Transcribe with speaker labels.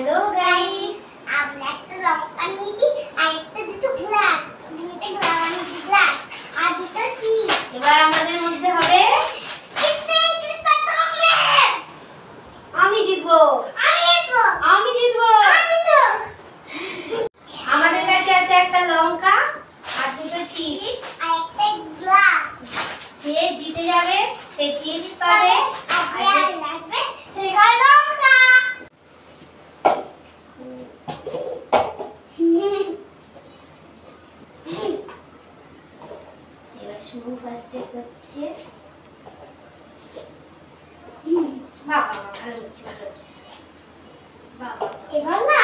Speaker 1: Hello guys,
Speaker 2: আমরা একটা লঙ্কা নিয়েছি আর একটা দুটো গ্লাস, গ্লাস আর দুটো চিজ।
Speaker 1: এবার আমাদের মধ্যে হবে আমি জিতবো, আমি জিতবো। আমাদের কাছে আছে একটা লঙ্কা আর দুটো চিজ
Speaker 2: আর একটা গ্লাস।
Speaker 1: যে জিতে যাবে সে চিপস পাবে
Speaker 2: আর যে লাগবে সেটা লঙ্কা।
Speaker 1: এবার শুরু ফার্স্টে করছে। বাবা ভালো হচ্ছে, ভালো হচ্ছে। বাবা
Speaker 2: এবার না